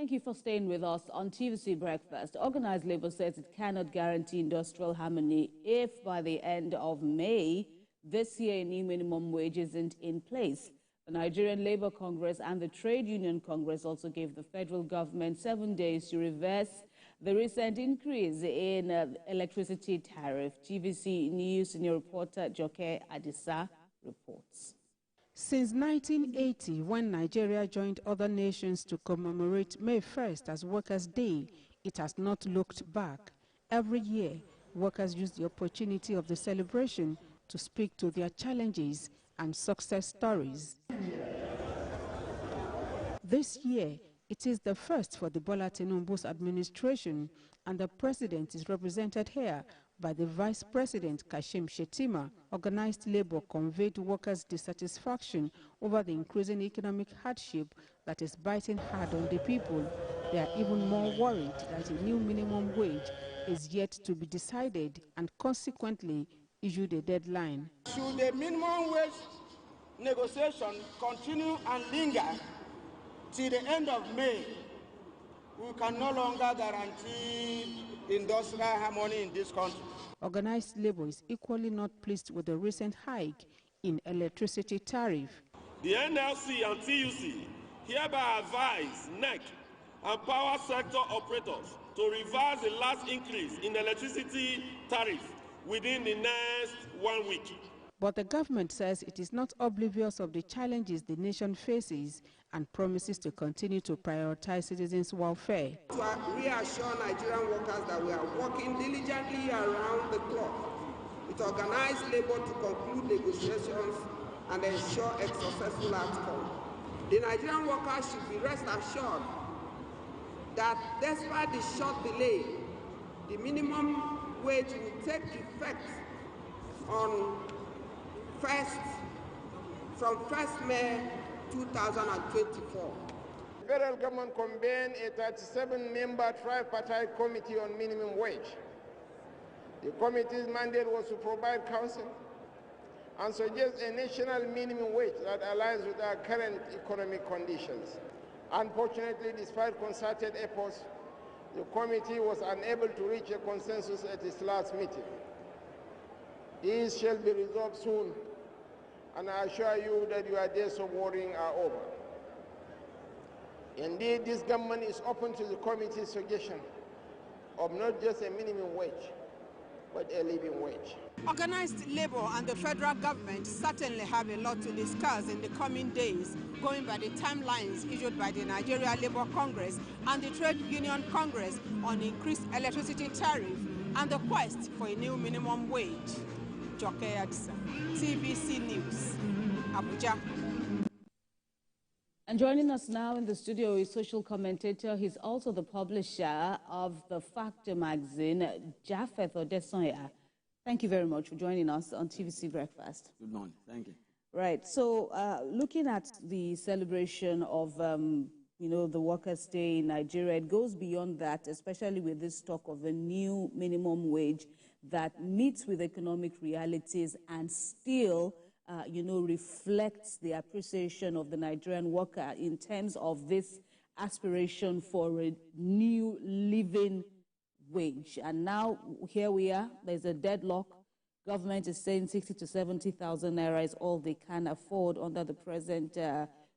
Thank you for staying with us on TVC Breakfast. Organised Labour says it cannot guarantee industrial harmony if by the end of May this year a new minimum wage isn't in place. The Nigerian Labour Congress and the Trade Union Congress also gave the federal government 7 days to reverse the recent increase in electricity tariff. TVC News senior reporter Joke Adisa reports. Since 1980, when Nigeria joined other nations to commemorate May 1st as Workers' Day, it has not looked back. Every year, workers use the opportunity of the celebration to speak to their challenges and success stories. This year, it is the first for the Bola Tinubu's administration, and the president is represented here by the Vice President Kashim Shettima. Organized Labour conveyed workers' dissatisfaction over the increasing economic hardship that is biting hard on the people. They are even more worried that a new minimum wage is yet to be decided and consequently issued a deadline. Should the minimum wage negotiation continue and linger till the end of May, we can no longer guarantee industrial harmony in this country. Organized Labour is equally not pleased with the recent hike in electricity tariff. The NLC and TUC hereby advise NEC and power sector operators to reverse the last increase in electricity tariff within the next 1 week. But the government says it is not oblivious of the challenges the nation faces and promises to continue to prioritize citizens' welfare. To reassure Nigerian workers that we are working diligently around the clock with organized labor to conclude negotiations and ensure a successful outcome. The Nigerian workers should be rest assured that despite the short delay, the minimum wage will take effect on from 1st May 2024. The federal government convened a 37-member tripartite committee on minimum wage. The committee's mandate was to provide counsel and suggest a national minimum wage that aligns with our current economic conditions. Unfortunately, despite concerted efforts, the committee was unable to reach a consensus at its last meeting. These shall be resolved soon, and I assure you that your days of worrying are over. Indeed, this government is open to the committee's suggestion of not just a minimum wage, but a living wage. Organized Labour and the federal government certainly have a lot to discuss in the coming days, going by the timelines issued by the Nigeria Labour Congress and the Trade Union Congress on increased electricity tariff and the quest for a new minimum wage. Joke Adisa, TVC News, Abuja. And joining us now in the studio is social commentator. He's also the publisher of the Factor magazine, Japheth Odesanya. Thank you very much for joining us on TVC Breakfast. Good morning. Thank you. Right. So, looking at the celebration of, the Workers' Day in Nigeria, it goes beyond that, especially with this talk of a new minimum wage that meets with economic realities and still, reflects the appreciation of the Nigerian worker in terms of this aspiration for a new living wage. And now here we are, there's a deadlock. Government is saying 60 to 70,000 naira is all they can afford under the present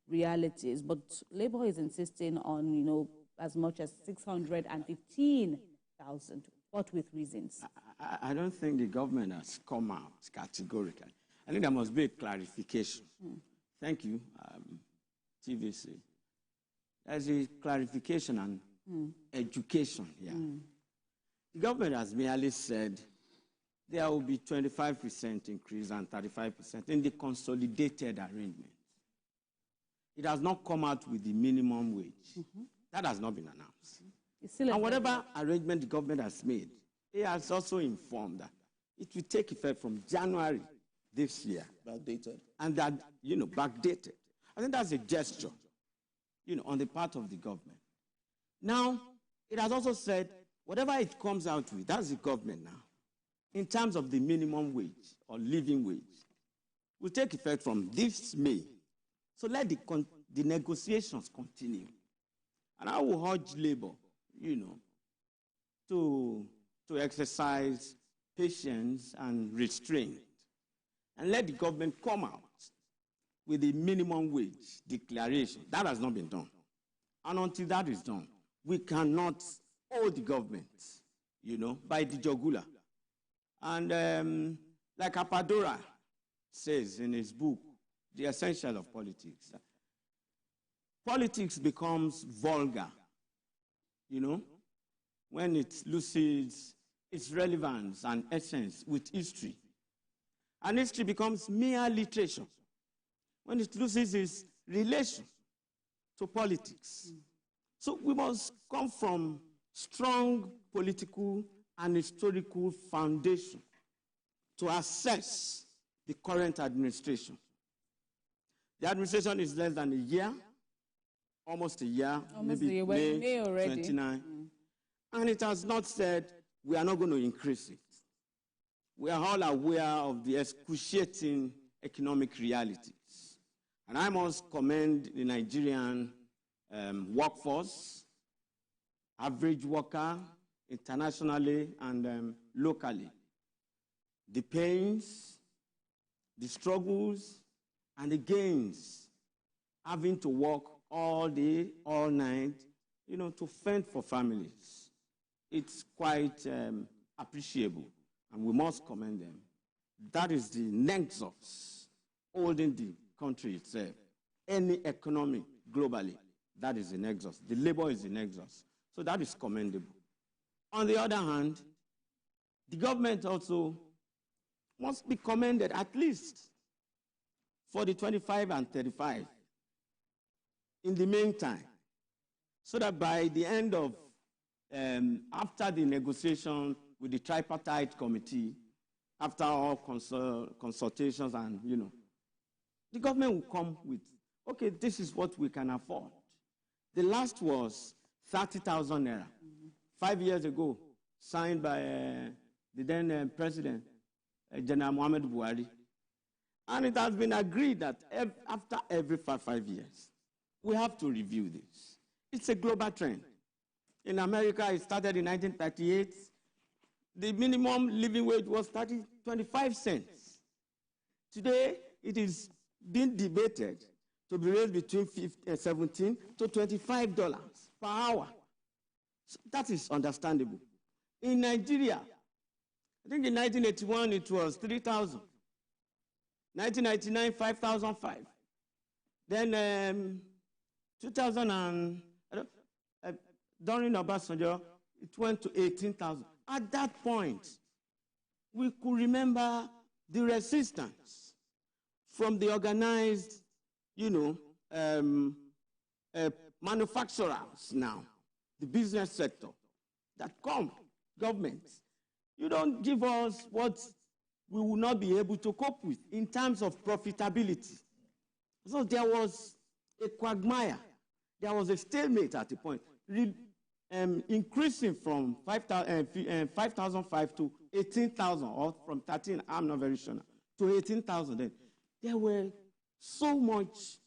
realities. But Labour is insisting on, as much as 615,000. What with reasons? I don't think the government has come out categorically. I think there must be a clarification. Thank you, TVC. There's a clarification and education here. The government has merely said there will be 25% increase and 35% in the consolidated arrangement. It has not come out with the minimum wage. That has not been announced. And whatever arrangement the government has made, it has also informed that it will take effect from January this year. Backdated. And that, backdated. I think that's a gesture, on the part of the government. Now, it has also said, whatever it comes out with, that's the government now, in terms of the minimum wage or living wage, will take effect from this May. So let the negotiations continue. And I will urge Labour, to exercise patience and restraint and let the government come out with a minimum wage declaration. That has not been done. And until that is done, we cannot hold the government, by the jugular. And like Apadora says in his book, The Essential of Politics, politics becomes vulgar, when it loses its relevance and essence with history. And history becomes mere literature when it loses its relation to politics. So we must come from strong political and historical foundation to assess the current administration. The administration is less than a year, almost a year, maybe May 29. And it has not said we are not going to increase it. We are all aware of the excruciating economic realities. And I must commend the Nigerian workforce, average worker, internationally and locally. The pains, the struggles, and the gains, having to work all day, all night, to fend for families. It's quite appreciable, and we must commend them. That is the nexus holding the country itself. Any economy globally, that is the nexus. The labor is the nexus. So that is commendable. On the other hand, the government also must be commended at least for the 25 and 35 in the meantime, so that by the end of, after the negotiation with the tripartite committee, after all consultations and, the government will come with, okay, this is what we can afford. The last was 30,000 naira. 5 years ago, signed by the then President, General Muhammad Buhari. And it has been agreed that after every 5 years, we have to review this. It's a global trend. In America, it started in 1938. The minimum living wage was 25 cents. Today, it is being debated to be raised between $17 to $25 per hour. So that is understandable. In Nigeria, I think in 1981 it was 3,000. 1999, 5,005. Then 2000 and during Obasanjo, it went to 18,000. At that point, we could remember the resistance from the organized, manufacturers now, the business sector, that come, governments, you don't give us what we will not be able to cope with in terms of profitability. So there was a quagmire. There was a stalemate at the point, increasing from 5,005 to 18,000, or from 13, I'm not very sure now, to 18,000. Then there were so much,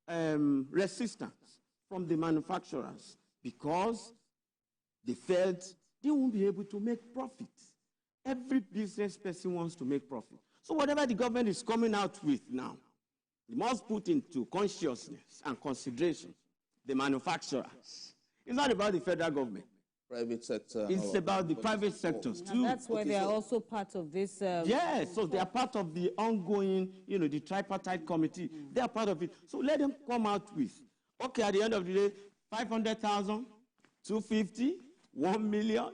resistance from the manufacturers because they felt they won't be able to make profit. Every business person wants to make profit. So whatever the government is coming out with now, they must put into consciousness and consideration the manufacturers. It's not about the federal government. Private sector. It's about the private sectors too. And that's why they are also part of this. Yes, so they are part of the ongoing, the tripartite committee. They are part of it. So let them come out with, okay, at the end of the day, 500,000, 250, 1 million.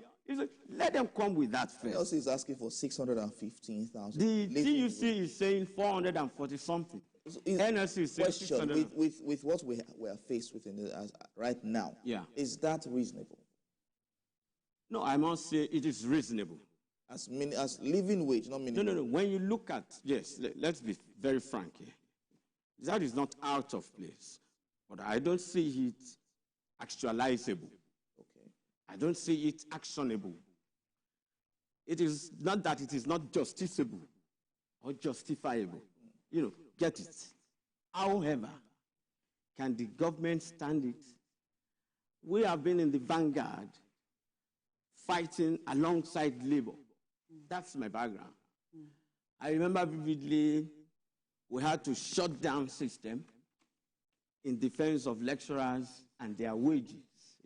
Let them come with that first. NLC is asking for 615,000. The TUC is saying 440 something. NLC is saying 600. With what we are faced with right now, is that reasonable? No, I must say it is reasonable. As living wage, not minimum. No. When you look at, yes, let's be very frank here. That is not out of place. But I don't see it actualizable. I don't see it actionable. It is not that it is not justiciable or justifiable. Get it. However, can the government stand it we have been in the vanguard fighting alongside labor. That's my background. I remember vividly we had to shut down system in defense of lecturers and their wages.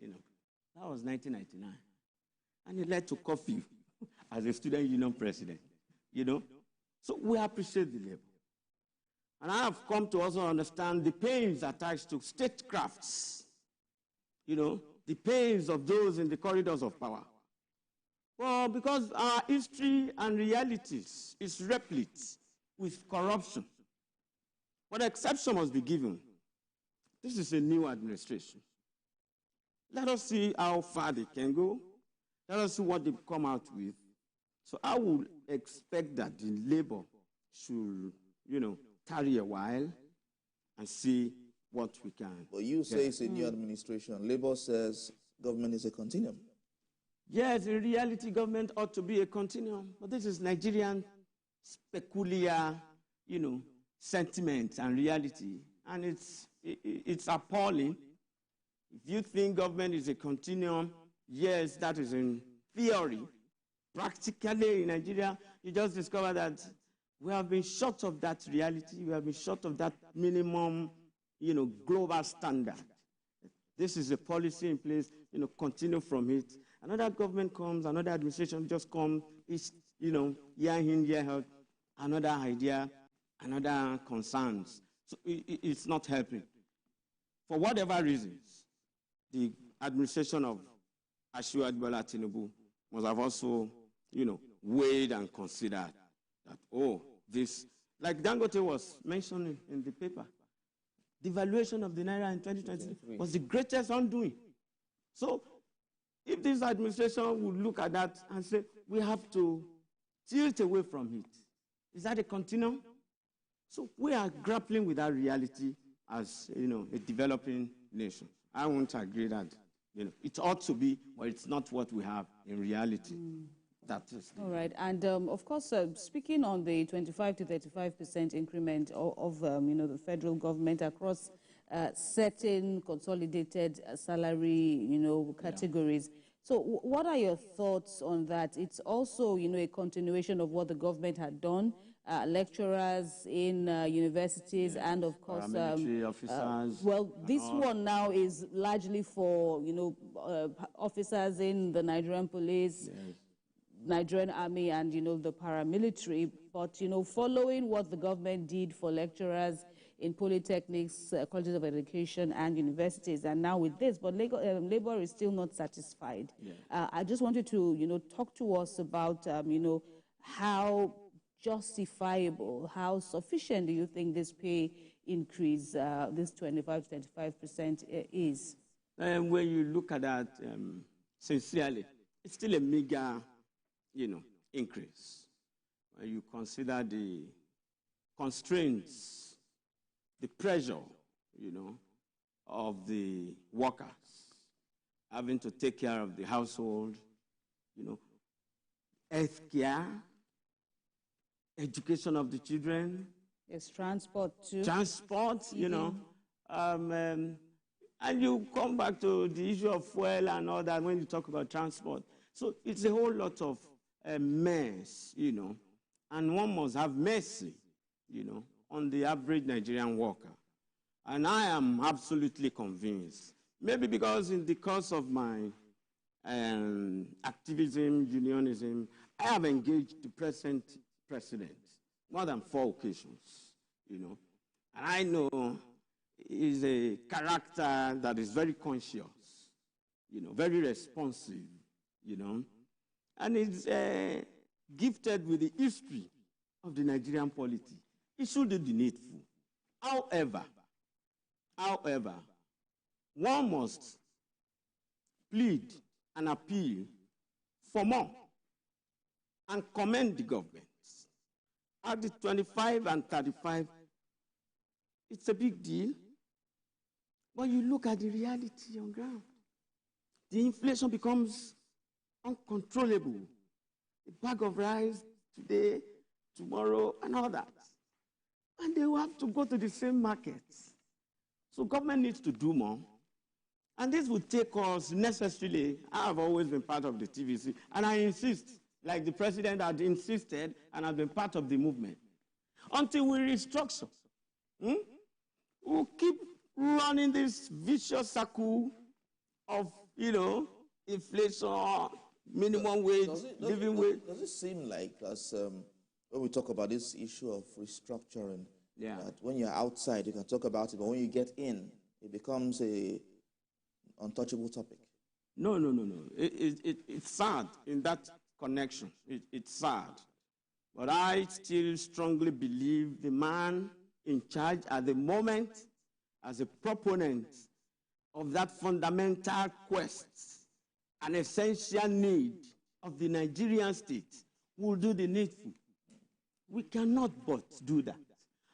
That was 1999. And it led to curfew as a student union president. So we appreciate the labor. And I have come to also understand the pains attached to statecrafts, the pains of those in the corridors of power. Well, because our history and realities is replete with corruption. But exception must be given. This is a new administration. Let us see how far they can go. Let us see what they come out with. So I would expect that the labor should, tarry a while and see what we can. But you say it's a new administration. Labor says government is a continuum. Yes, in reality, government ought to be a continuum. But this is Nigerian peculiar, sentiment and reality. And it's appalling. If you think government is a continuum, yes, that is in theory. Practically in Nigeria, you just discover that we have been short of that reality. We have been short of that minimum, global standard. This is a policy in place, continue from it. Another government comes, another administration just comes, it's, year in, year out, another idea, another concerns. So it's not helping. For whatever reasons, the administration of Asiwaju Bola Tinubu must have also, weighed and considered that, this, like Dangote was mentioning in the paper, the valuation of the Naira in 2023 was the greatest undoing. So if this administration would look at that and say, we have to tilt away from it, is that a continuum? So we are grappling with that reality as, a developing nation. I won't agree that, it ought to be, but it's not what we have in reality. That is. All right. And, of course, speaking on the 25 to 35% increment of the federal government across certain consolidated salary, categories. Yeah. So what are your thoughts on that? It's also, a continuation of what the government had done. Lecturers in universities and, of course, officers. This one now is largely for, officers in the Nigerian police, yes, Nigerian army and, the paramilitary. But, following what the government did for lecturers in polytechnics, colleges of education and universities, and now with this, but labor is still not satisfied. Yeah. I just wanted to, talk to us about, how justifiable, how sufficient do you think this pay increase, this 25 to 35% is? When you look at that sincerely, it's still a meager, increase. When you consider the constraints, the pressure, of the workers, having to take care of the household, health care, education of the children. Yes, transport too. Transport, and you come back to the issue of fuel and all that when you talk about transport. So it's a whole lot of mess, and one must have mercy, on the average Nigerian worker. And I am absolutely convinced, maybe because in the course of my activism, unionism, I have engaged the present president more than 4 occasions, and I know he's a character that is very conscious, very responsive, and is gifted with the history of the Nigerian polity. He should do the needful. However, one must plead and appeal for more and commend the government. At the 25 and 35, it's a big deal. But you look at the reality on ground. The inflation becomes uncontrollable. A bag of rice today, tomorrow, and all that. And they will have to go to the same markets. So government needs to do more. And this would take us necessarily, I have always been part of the TVC, and I insist, like the president had insisted, and I've been part of the movement. Until we restructure, we'll keep running this vicious circle of, inflation, minimum wage, living wage. Does it seem like, as when we talk about this issue of restructuring, that when you're outside, you can talk about it, but when you get in, it becomes a untouchable topic? No. It's sad in that connection. It's sad. But I still strongly believe the man in charge at the moment, as a proponent of that fundamental quest, an essential need of the Nigerian state, will do the needful. We cannot but do that.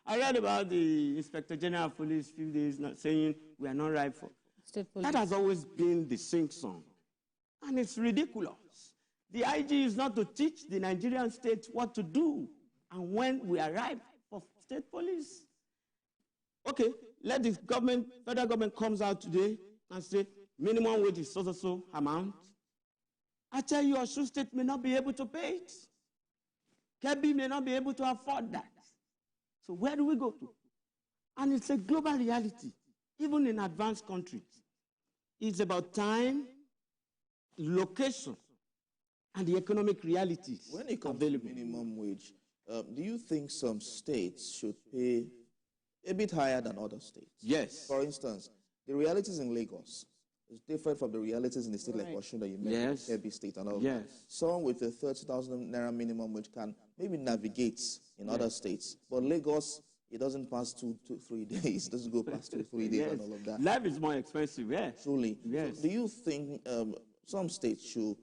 I read about the Inspector General of Police a few days saying we are not ripe for. That has always been the sing-song. And it's ridiculous. The IG is not to teach the Nigerian state what to do and when we are ripe for state police. Okay, let the government, federal government comes out today and say minimum wage is so amount. I tell you, Osun State may not be able to pay it. Kebbi may not be able to afford that. So where do we go to? And it's a global reality, even in advanced countries. It's about time, location, and the economic realities. When it comes to minimum wage, do you think some states should pay a bit higher than other states? Yes. For instance, the realities in Lagos is different from the realities in a state like Osun that you mentioned, Kebbi State and all that. Someone with a 30,000 naira minimum wage can maybe navigate in other states, but Lagos, it doesn't pass 3 days. It doesn't go past 2-3 days and all of that. Life is more expensive, Truly. Yes. So do you think some states should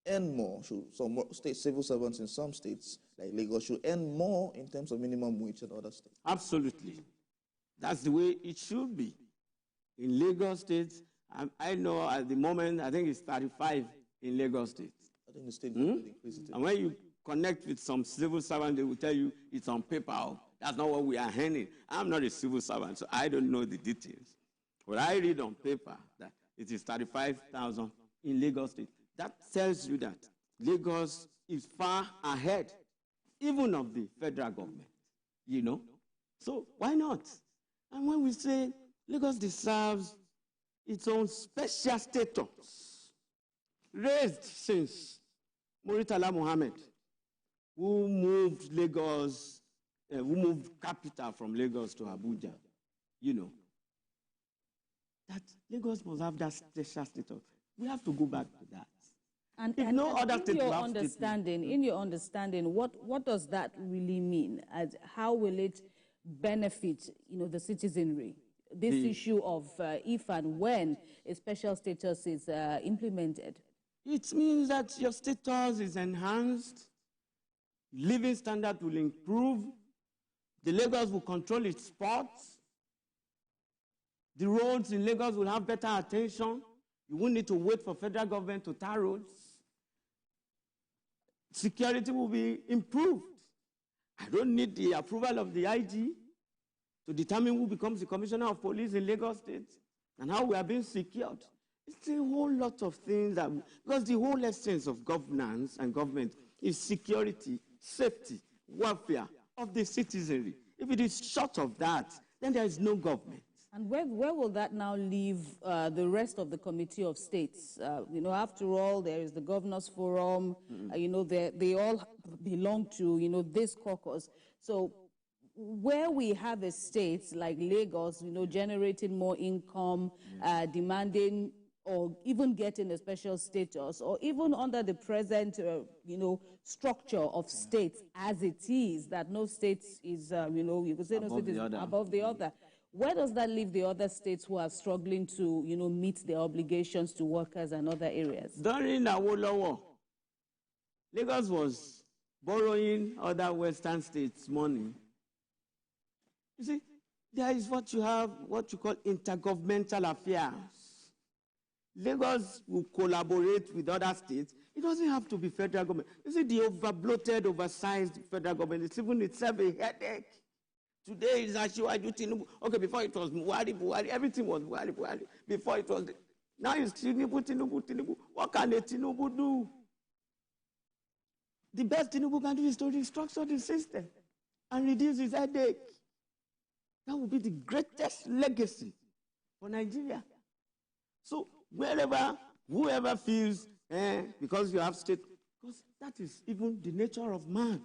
earn more? Some state civil servants in some states, like Lagos, should earn more in terms of minimum wage than other states? Absolutely. That's the way it should be. In Lagos State, I know at the moment, I think it's 35 in Lagos State. I think the state will increase it. And when you connect with some civil servant, they will tell you it's on paper. That's not what we are earning. I'm not a civil servant, so I don't know the details. But I read on paper that it is 35,000 in Lagos State. That tells you that Lagos is far ahead, even of the federal government, So why not? And when we say Lagos deserves its own special status, raised since Muritala Mohammed, who moved Lagos, who moved capital from Lagos to Abuja, that Lagos must have that special status. We have to go back to that. And in your understanding, what does that really mean? How will it benefit, the citizenry? This issue of if and when a special status is implemented. It means that your status is enhanced, living standard will improve, the Lagos will control its ports, the roads in Lagos will have better attention, you won't need to wait for federal government to tar roads, security will be improved. I don't need the approval of the IG to determine who becomes the commissioner of police in Lagos State and how we are being secured. It's a whole lot of things because the whole essence of governance and government is security, safety, welfare of the citizenry. If it is short of that, then there is no government. And where will that now leave the rest of the Committee of States? After all, there is the Governors Forum. They all belong to, this caucus. So where we have a state like Lagos, generating more income, demanding or even getting a special status, or even under the present, structure of states as it is, that no state is, you could say no state is above the other. Where does that leave the other states who are struggling to, meet their obligations to workers and other areas? During Awolowo, Lagos was borrowing other Western states' money. You see, there is what you call intergovernmental affairs. Lagos will collaborate with other states. It doesn't have to be federal government. You see, the over-bloated, oversized federal government is even itself a headache Today is Asiwaju Tinubu. Okay, before it was Buhari, everything was Buhari. Before it was, now it's Tinubu. What can a Tinubu do? The best Tinubu can do is to restructure the system and reduce his headache. That would be the greatest legacy for Nigeria. So whoever feels, because you have state, because that is even the nature of man.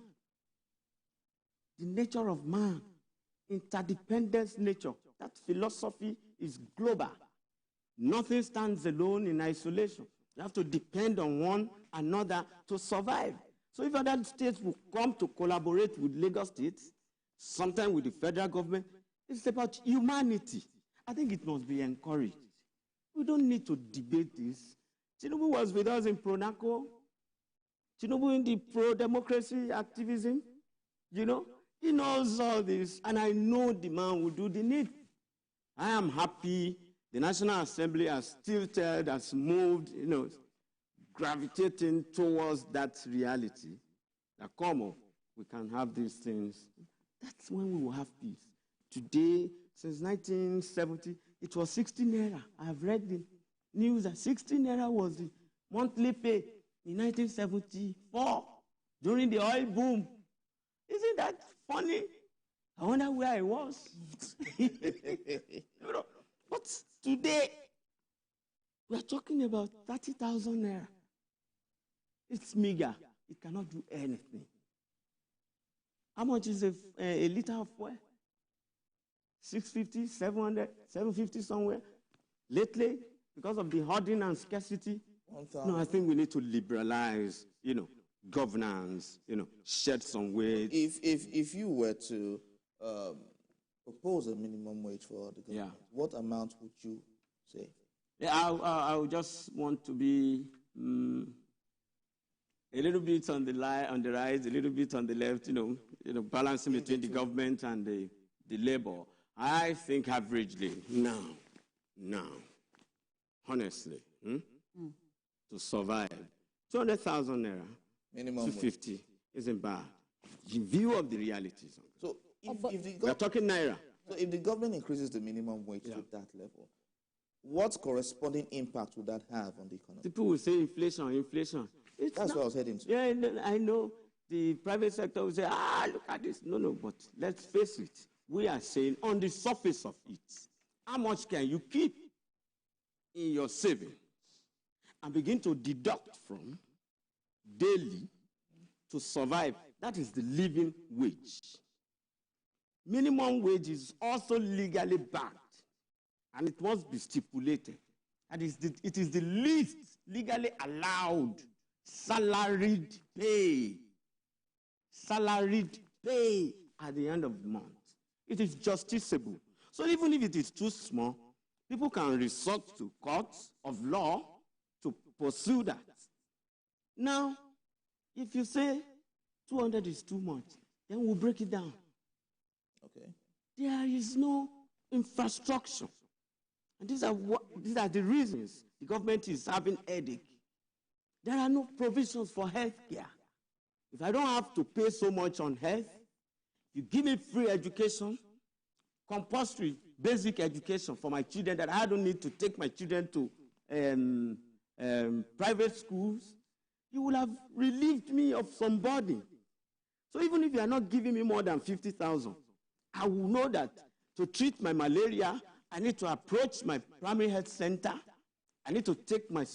The nature of man, interdependence nature. That philosophy is global. Nothing stands alone in isolation. You have to depend on one another to survive. So if other states will come to collaborate with Lagos State, sometimes with the federal government, it's about humanity. I think it must be encouraged. We don't need to debate this. Tinubu was with us in pro-NACO. Tinubu in the pro-democracy activism. You know, he knows all this, and I know the man will do the need. I am happy the National Assembly has tilted, has moved, you know, gravitating towards that reality. That come on, we can have these things. That's when we will have peace. Today, since 1970, it was 16 naira. I've read the news that 16 naira was the monthly pay in 1974 during the oil boom. Isn't that funny? I wonder where I was. You know, but today, we are talking about 30,000 naira. It's meager. It cannot do anything. How much is a liter of oil? 650, 700, 750 somewhere. Lately, because of the hoarding and scarcity, no, I think we need to liberalize, you know, governance, you know, shed some weight. If you were to propose a minimum wage for the government, what amount would you say? Yeah, I would just want to be a little bit on the right, a little bit on the left, you know, balancing between the government and the labor. I think averagely now, honestly, to survive, 200,000 naira, minimum 250 wage isn't bad. In view of the realities. So if we're talking naira. So if the government increases the minimum wage to that level, what corresponding impact would that have on the economy? People will say inflation. That's what I was heading to. Yeah, I know. The private sector will say, look at this. No, but let's face it. We are saying on the surface of it, how much can you keep in your savings and begin to deduct from daily to survive? That is the living wage. Minimum wage is also legally backed, and it must be stipulated. And it is the least legally allowed salaried pay at the end of the month. It is justiciable. So even if it is too small, people can resort to courts of law to pursue that. Now, if you say 200 is too much, then we'll break it down. Okay. There is no infrastructure. And these are the reasons the government is having headache. There are no provisions for health care. If I don't have to pay so much on health, you give me free education, compulsory basic education for my children, that I don't need to take my children to private schools, you will have relieved me of some burden. So even if you are not giving me more than 50,000, I will know that to treat my malaria, I need to approach my primary health center. I need to take my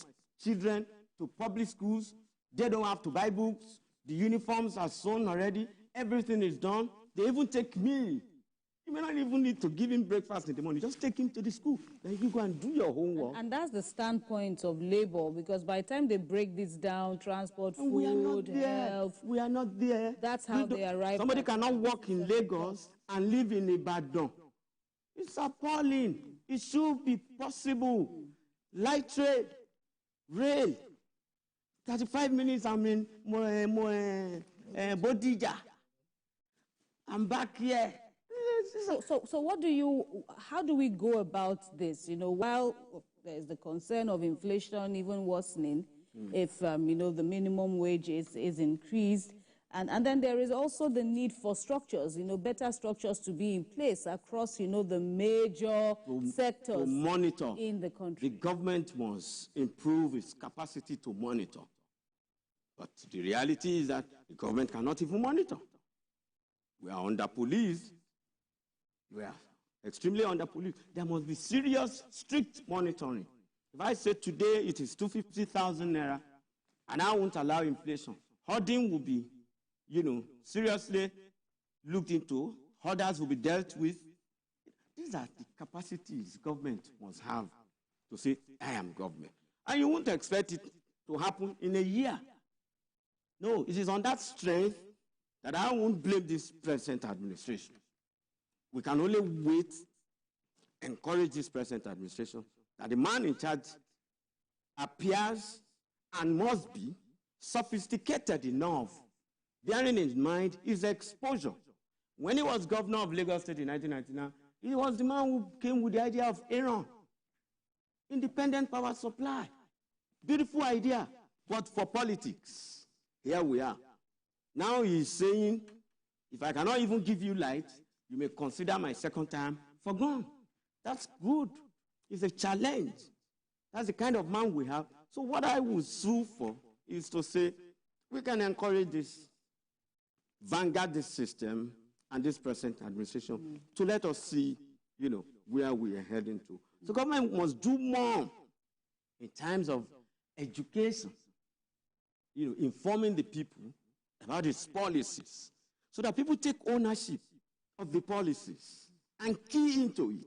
children to public schools. They don't have to buy books. The uniforms are sewn already. Everything is done. They even take me. You may not even need to give him breakfast in the morning. Just take him to the school. Then you go and do your homework. And that's the standpoint of labor, because by the time they break this down, transport, food, health. We are not there. That's how they arrive. Somebody cannot work in Lagos and live in Ibadan. It's appalling. It should be possible. Light trade, rail. 35 minutes, I'm in Bodija. I'm back here. So how do we go about this? You know, while there's the concern of inflation even worsening, if, you know, the minimum wage is increased, And then there is also the need for structures, better structures to be in place across, the major sectors to monitor in the country. The government must improve its capacity to monitor. But the reality is that the government cannot even monitor. We are under police. We are extremely under police. There must be serious, strict monitoring. If I say today it is 250,000 naira, and I won't allow inflation, hoarding will be, seriously looked into. Hoarders will be dealt with. These are the capacities government must have to say, I am government. And you won't expect it to happen in a year. No, it is on that strength that I won't blame this present administration. We can only wait, encourage this present administration, that the man in charge appears and must be sophisticated enough, bearing in mind his exposure. When he was governor of Lagos State in 1999, he was the man who came with the idea of Iran, independent power supply. Beautiful idea, but for politics, here we are. Now he's saying, if I cannot even give you light, you may consider my second term forgone. That's good. It's a challenge. That's the kind of man we have. So what I would sue for is to say, we can encourage this, vanguard this system and this present administration to let us see, where we are heading to. So government must do more in terms of education, informing the people about its policies, so that people take ownership of the policies and key into it.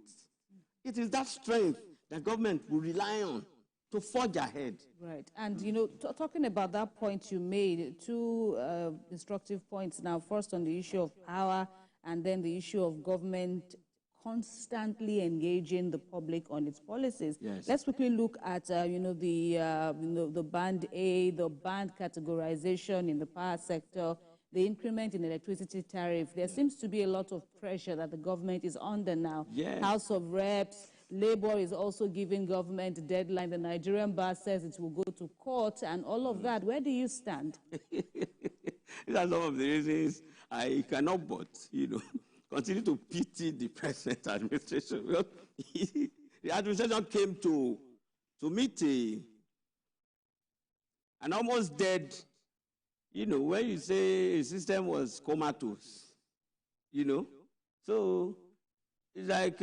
It is that strength that government will rely on to forge ahead. Right. And, talking about that point you made, two instructive points now. First on the issue of power, and then the issue of government constantly engaging the public on its policies. Yes. Let's quickly look at, the band A, the band categorization in the power sector, the increment in electricity tariff. There seems to be a lot of pressure that the government is under now. Yes. House of Reps, Labour is also giving government a deadline. The Nigerian bar says it will go to court and all of that. Where do you stand? These are some of the reasons I cannot but, continue to pity the present administration. Because the administration came to meet an almost dead, when you say a system was comatose, So it's like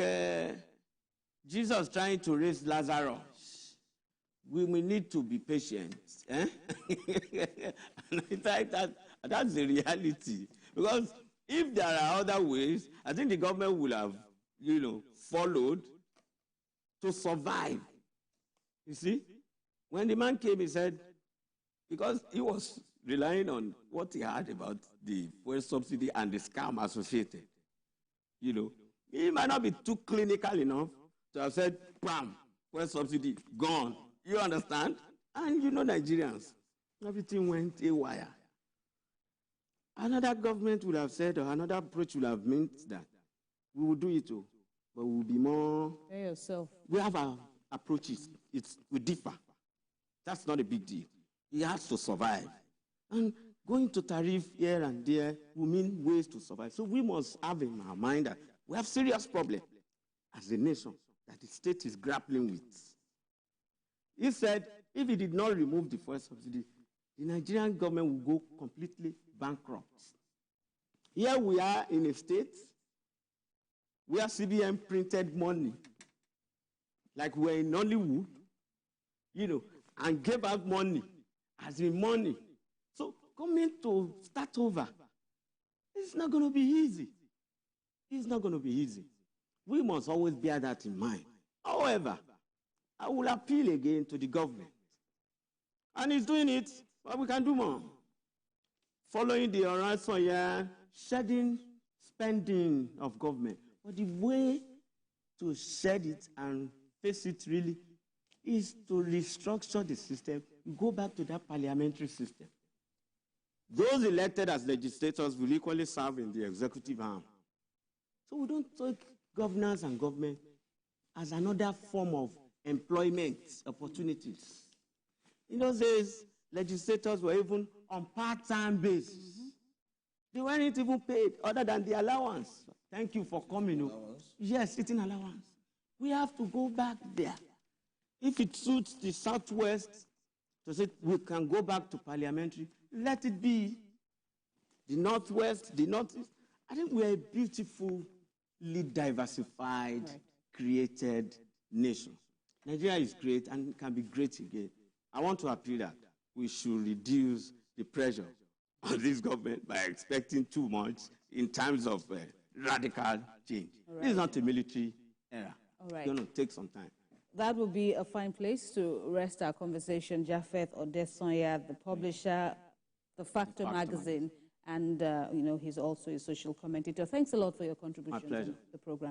Jesus trying to raise Lazarus. We need to be patient. And I think that's the reality. Because if there are other ways, I think the government will have, followed to survive. You see? When the man came, he said, because he was relying on what he heard about the fuel subsidy and the scam associated. He might not be too clinical enough to have said, bam, fuel subsidy, gone. You understand? And Nigerians, everything went haywire. Another government would have said, or another approach would have meant that we will do it too, but we will be more. Pay yourself. We have our approaches. We differ. That's not a big deal. He has to survive. And going to tariff here and there will mean ways to survive. So we must have in our mind that we have serious problem as a nation that the state is grappling with. He said if he did not remove the fuel subsidy, the Nigerian government will go completely bankrupt. Here we are in a state where CBN printed money, like we're in Hollywood, and gave out money as in money. So coming to start over, it's not going to be easy. It's not going to be easy. We must always bear that in mind. However, I will appeal again to the government. And he's doing it, but we can do more. Following the horizon, shedding spending of government. But the way to shed it and face it really is to restructure the system, go back to that parliamentary system. Those elected as legislators will equally serve in the executive arm. So we don't take governance and government as another form of employment opportunities. In those days, legislators were even on part-time basis. They weren't even paid other than the allowance. Thank you for coming. Allowance? Yes, sitting allowance. We have to go back there. If it suits the Southwest to say we can go back to parliamentary, let it be. The Northwest, the Northeast. I think we're a beautifully diversified, created nation. Nigeria is great and can be great again. I want to appeal that we should reduce the pressure on this government by expecting too much in terms of radical change. This is not a military era. It's going to take some time. That would be a fine place to rest our conversation. Japheth Odesanya, the publisher, The Factor magazine, and he's also a social commentator. Thanks a lot for your contribution to the program.